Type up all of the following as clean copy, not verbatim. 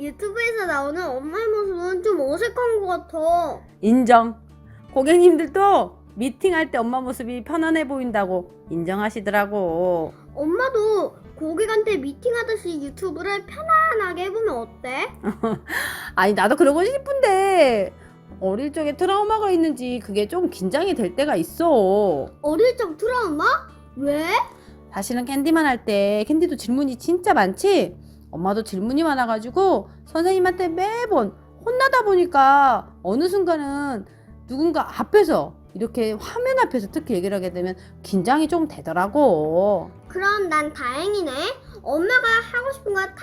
유튜브에서 나오는 엄마의 모습은 좀 어색한 것 같아. 인정. 고객님들도 미팅할 때 엄마 모습이 편안해 보인다고 인정하시더라고. 엄마도 고객한테 미팅하듯이 유튜브를 편안하게 해보면 어때? 아니, 나도 그러고 싶은데 어릴 적에 트라우마가 있는지 그게 좀 긴장이 될 때가 있어. 어릴 적 트라우마? 왜? 사실은 캔디만 할 때 캔디도 질문이 진짜 많지? 엄마도 질문이 많아가지고 선생님한테 매번 혼나다 보니까 어느 순간은 누군가 앞에서 이렇게 화면 앞에서 특히 얘기를 하게 되면 긴장이 좀 되더라고. 그럼 난 다행이네. 엄마가 하고 싶은 거 다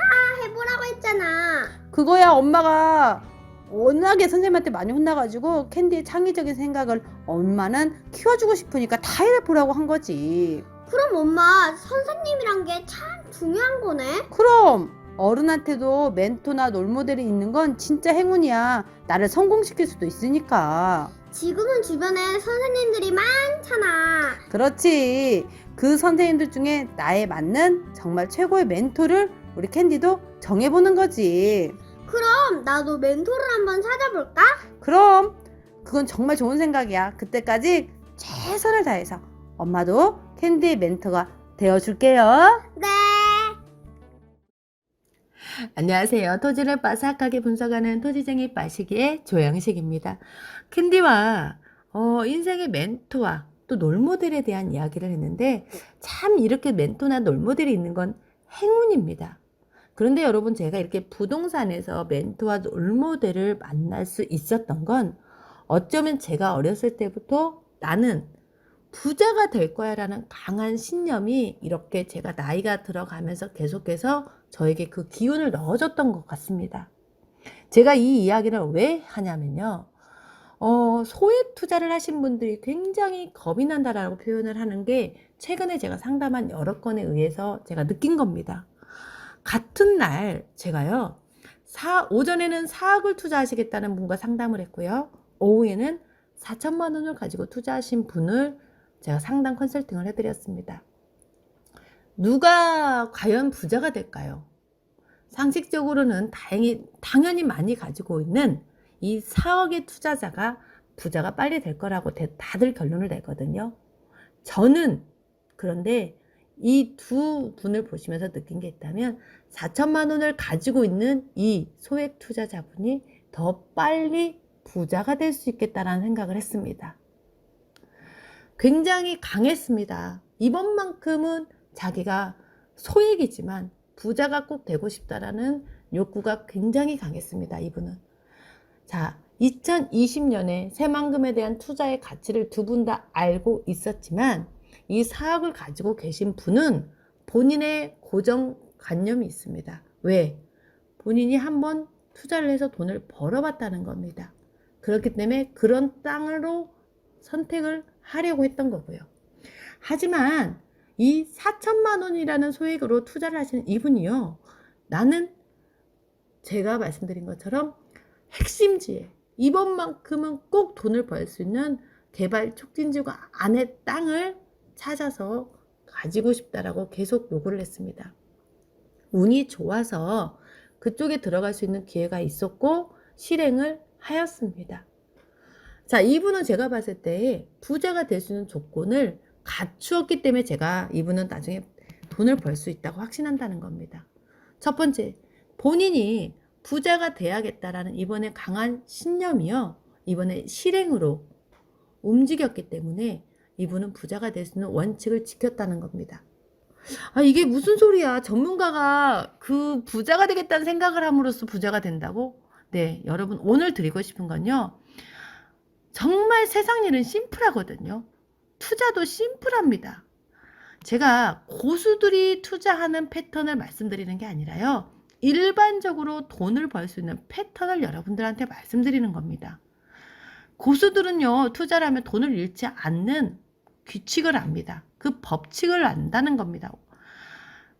해보라고 했잖아. 그거야 엄마가 워낙에 선생님한테 많이 혼나가지고 캔디의 창의적인 생각을 엄마는 키워주고 싶으니까 다 해보라고 한 거지. 그럼 엄마, 선생님이란 게 참 중요한 거네. 그럼 어른한테도 멘토나 롤모델이 있는 건 진짜 행운이야. 나를 성공시킬 수도 있으니까. 지금은 주변에 선생님들이 많잖아. 그렇지. 그 선생님들 중에 나에 맞는 정말 최고의 멘토를 우리 캔디도 정해보는 거지. 그럼 나도 멘토를 한번 찾아볼까? 그럼 그건 정말 좋은 생각이야. 그때까지 최선을 다해서 엄마도 캔디의 멘토가 되어줄게요. 네. 안녕하세요. 토지를 바삭하게 분석하는 토지쟁이 빠시기의 조영식입니다. 캔디와 인생의 멘토와 또 롤모델에 대한 이야기를 했는데 참 이렇게 멘토나 롤모델이 있는 건 행운입니다. 그런데 여러분, 제가 이렇게 부동산에서 멘토와 롤모델을 만날 수 있었던 건 어쩌면 제가 어렸을 때부터 나는 부자가 될 거야 라는 강한 신념이 이렇게 제가 나이가 들어가면서 계속해서 저에게 그 기운을 넣어줬던 것 같습니다. 제가 이 이야기를 왜 하냐면요. 소액 투자를 하신 분들이 굉장히 겁이 난다라고 표현을 하는 게 최근에 제가 상담한 여러 건에 의해서 제가 느낀 겁니다. 같은 날 제가요, 오전에는 4억을 투자하시겠다는 분과 상담을 했고요. 오후에는 4천만 원을 가지고 투자하신 분을 제가 상담 컨설팅을 해드렸습니다. 누가 과연 부자가 될까요? 상식적으로는 당연히 많이 가지고 있는 이 4억의 투자자가 부자가 빨리 될 거라고 다들 결론을 내거든요. 저는 그런데 이 두 분을 보시면서 느낀 게 있다면 4천만 원을 가지고 있는 이 소액 투자자분이 더 빨리 부자가 될 수 있겠다라는 생각을 했습니다. 굉장히 강했습니다. 이번만큼은 자기가 소액이지만 부자가 꼭 되고 싶다라는 욕구가 굉장히 강했습니다. 이분은. 자, 2020년에 새만금에 대한 투자의 가치를 두 분 다 알고 있었지만 이 4억을 가지고 계신 분은 본인의 고정관념이 있습니다. 왜? 본인이 한번 투자를 해서 돈을 벌어봤다는 겁니다. 그렇기 때문에 그런 땅으로 선택을 하려고 했던 거고요. 하지만 이 4천만 원이라는 소액으로 투자를 하시는 이분이요, 나는 제가 말씀드린 것처럼 핵심지에 이번만큼은 꼭 돈을 벌 수 있는 개발 촉진지구가 안에 땅을 찾아서 가지고 싶다라고 계속 요구를 했습니다. 운이 좋아서 그쪽에 들어갈 수 있는 기회가 있었고 실행을 하였습니다. 자, 이분은 제가 봤을 때 부자가 될 수 있는 조건을 갖추었기 때문에 제가 이분은 나중에 돈을 벌 수 있다고 확신한다는 겁니다. 첫 번째, 본인이 부자가 돼야겠다라는 이번에 강한 신념이요, 이번에 실행으로 움직였기 때문에 이분은 부자가 될 수 있는 원칙을 지켰다는 겁니다. 아, 이게 무슨 소리야? 전문가가 그 부자가 되겠다는 생각을 함으로써 부자가 된다고? 네, 여러분, 오늘 드리고 싶은 건요, 정말 세상 일은 심플하거든요. 투자도 심플합니다. 제가 고수들이 투자하는 패턴을 말씀드리는 게 아니라요, 일반적으로 돈을 벌 수 있는 패턴을 여러분들한테 말씀드리는 겁니다. 고수들은요, 투자를 하면 돈을 잃지 않는 규칙을 압니다. 그 법칙을 안다는 겁니다.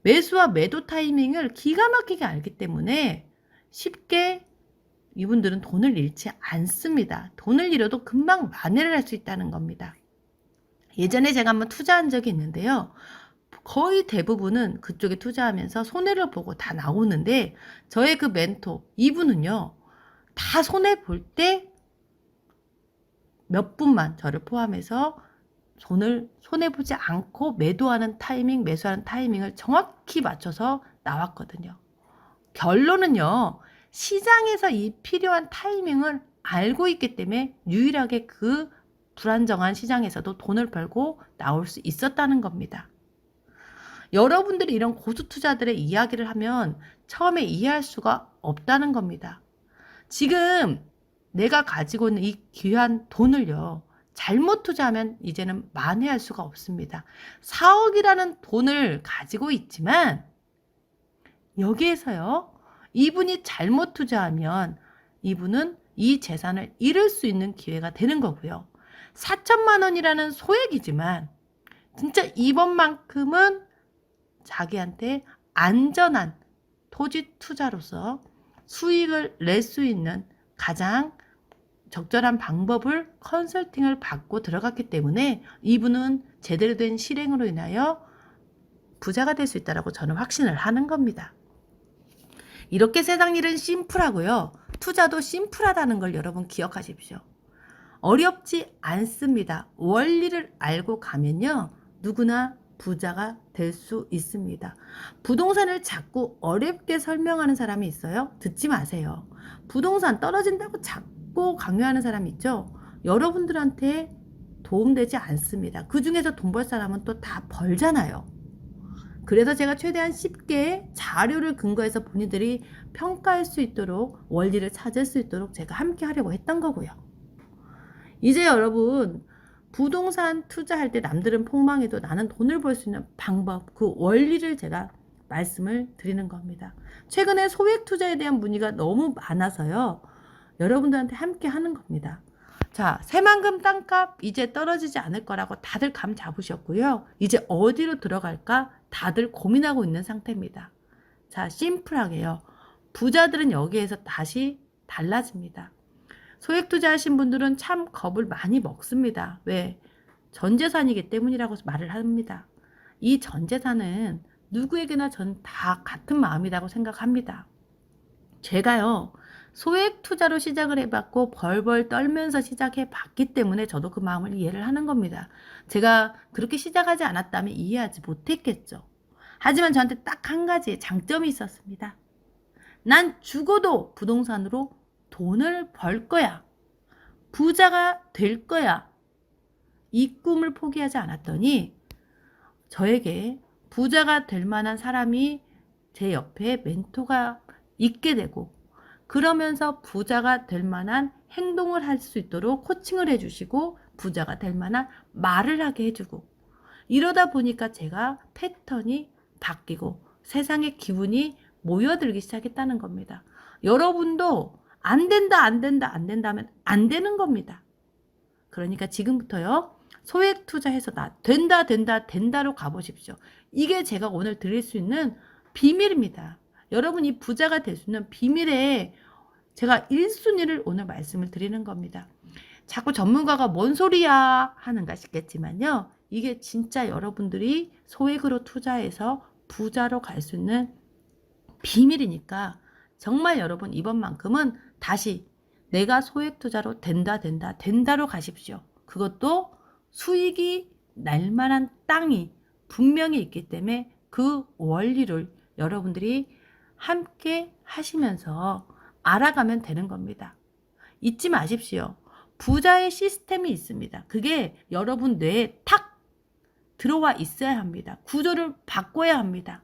매수와 매도 타이밍을 기가 막히게 알기 때문에 쉽게 이분들은 돈을 잃지 않습니다. 돈을 잃어도 금방 만회를 할 수 있다는 겁니다. 예전에 제가 한번 투자한 적이 있는데요, 거의 대부분은 그쪽에 투자하면서 손해를 보고 다 나오는데 저의 그 멘토 이분은요. 다 손해 볼 때 몇 분만 저를 포함해서 손해보지 않고 매도하는 타이밍, 매수하는 타이밍을 정확히 맞춰서 나왔거든요. 결론은요. 시장에서 이 필요한 타이밍을 알고 있기 때문에 유일하게 그 불안정한 시장에서도 돈을 벌고 나올 수 있었다는 겁니다. 여러분들이 이런 고수 투자들의 이야기를 하면 처음에 이해할 수가 없다는 겁니다. 지금 내가 가지고 있는 이 귀한 돈을요. 잘못 투자하면 이제는 만회할 수가 없습니다. 4억이라는 돈을 가지고 있지만 여기에서요. 이분이 잘못 투자하면 이분은 이 재산을 잃을 수 있는 기회가 되는 거고요. 4천만 원이라는 소액이지만 진짜 이번만큼은 자기한테 안전한 토지 투자로서 수익을 낼 수 있는 가장 적절한 방법을 컨설팅을 받고 들어갔기 때문에 이분은 제대로 된 실행으로 인하여 부자가 될 수 있다고 저는 확신을 하는 겁니다. 이렇게 세상 일은 심플하고요. 투자도 심플하다는 걸 여러분 기억하십시오. 어렵지 않습니다. 원리를 알고 가면요. 누구나 부자가 될 수 있습니다. 부동산을 자꾸 어렵게 설명하는 사람이 있어요? 듣지 마세요. 부동산 떨어진다고 자꾸 강요하는 사람이 있죠? 여러분들한테 도움되지 않습니다. 그 중에서 돈 벌 사람은 또 다 벌잖아요. 그래서 제가 최대한 쉽게 자료를 근거해서 본인들이 평가할 수 있도록 원리를 찾을 수 있도록 제가 함께 하려고 했던 거고요. 이제 여러분 부동산 투자할 때 남들은 폭망해도 나는 돈을 벌 수 있는 방법, 그 원리를 제가 말씀을 드리는 겁니다. 최근에 소액 투자에 대한 문의가 너무 많아서요. 여러분들한테 함께 하는 겁니다. 자, 새만금 땅값 이제 떨어지지 않을 거라고 다들 감 잡으셨고요. 이제 어디로 들어갈까 다들 고민하고 있는 상태입니다. 자, 심플하게요. 부자들은 여기에서 다시 달라집니다. 소액 투자하신 분들은 참 겁을 많이 먹습니다. 왜? 전재산이기 때문이라고 말을 합니다. 이 전재산은 누구에게나 전 다 같은 마음이라고 생각합니다. 제가요. 소액 투자로 시작을 해봤고 벌벌 떨면서 시작해 봤기 때문에 저도 그 마음을 이해를 하는 겁니다. 제가 그렇게 시작하지 않았다면 이해하지 못했겠죠. 하지만 저한테 딱 한 가지의 장점이 있었습니다. 난 죽어도 부동산으로 돈을 벌 거야. 부자가 될 거야. 이 꿈을 포기하지 않았더니 저에게 부자가 될 만한 사람이 제 옆에 멘토가 있게 되고 그러면서 부자가 될 만한 행동을 할 수 있도록 코칭을 해주시고 부자가 될 만한 말을 하게 해주고 이러다 보니까 제가 패턴이 바뀌고 세상의 기운이 모여들기 시작했다는 겁니다. 여러분도 안 된다 하면 안 되는 겁니다. 그러니까 지금부터요. 소액 투자해서 나 된다로 가보십시오. 이게 제가 오늘 드릴 수 있는 비밀입니다. 여러분이 부자가 될 수 있는 비밀에 제가 1순위를 오늘 말씀을 드리는 겁니다. 자꾸 전문가가 뭔 소리야 하는가 싶겠지만요. 이게 진짜 여러분들이 소액으로 투자해서 부자로 갈 수 있는 비밀이니까 정말 여러분 이번만큼은 다시 내가 소액 투자로 된다로 가십시오. 그것도 수익이 날 만한 땅이 분명히 있기 때문에 그 원리를 여러분들이 함께 하시면서 알아가면 되는 겁니다. 잊지 마십시오. 부자의 시스템이 있습니다. 그게 여러분 뇌에 탁 들어와 있어야 합니다. 구조를 바꿔야 합니다.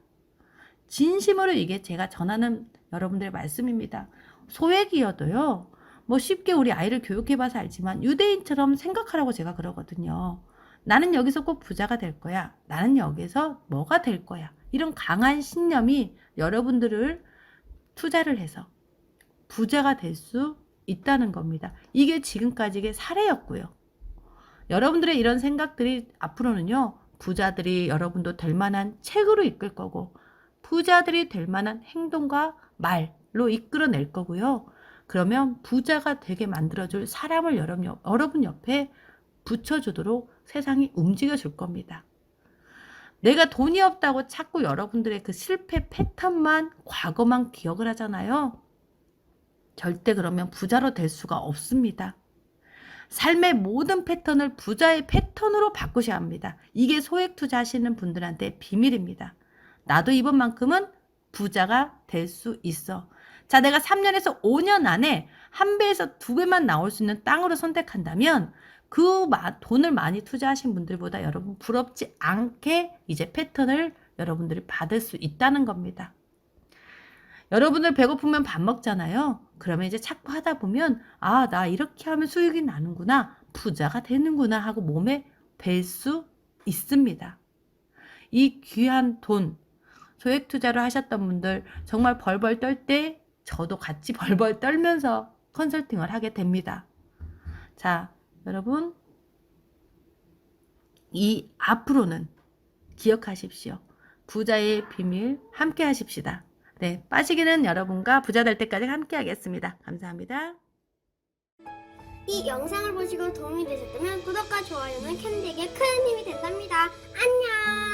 진심으로 이게 제가 전하는 여러분들의 말씀입니다. 소액이어도요. 뭐 쉽게 우리 아이를 교육해봐서 알지만 유대인처럼 생각하라고 제가 그러거든요. 나는 여기서 꼭 부자가 될 거야. 나는 여기서 뭐가 될 거야. 이런 강한 신념이 여러분들을 투자를 해서 부자가 될 수 있다는 겁니다. 이게 지금까지의 사례였고요. 여러분들의 이런 생각들이 앞으로는요. 부자들이 여러분도 될 만한 책으로 이끌 거고 부자들이 될 만한 행동과 말로 이끌어낼 거고요. 그러면 부자가 되게 만들어줄 사람을 여러분 옆에 붙여주도록 세상이 움직여줄 겁니다. 내가 돈이 없다고 자꾸 여러분들의 그 실패 패턴만, 과거만 기억을 하잖아요. 절대 그러면 부자로 될 수가 없습니다. 삶의 모든 패턴을 부자의 패턴으로 바꾸셔야 합니다. 이게 소액 투자하시는 분들한테 비밀입니다. 나도 이번만큼은 부자가 될 수 있어. 자, 내가 3년에서 5년 안에 1배에서 2배만 나올 수 있는 땅으로 선택한다면 그 돈을 많이 투자하신 분들보다 여러분 부럽지 않게 이제 패턴을 여러분들이 받을 수 있다는 겁니다. 여러분들 배고프면 밥 먹잖아요. 그러면 이제 자꾸 하다 보면 아, 나 이렇게 하면 수익이 나는구나, 부자가 되는구나 하고 몸에 뵐 수 있습니다. 이 귀한 돈, 소액 투자를 하셨던 분들 정말 벌벌 떨 때 저도 같이 벌벌 떨면서 컨설팅을 하게 됩니다. 자, 여러분, 이 앞으로는 기억하십시오. 부자의 비밀 함께 하십시다. 네, 빠지기는 여러분과 부자 될 때까지 함께 하겠습니다. 감사합니다. 이 영상을 보시고 도움이 되셨다면 구독과 좋아요는 캔디에게 큰 힘이 된답니다. 안녕.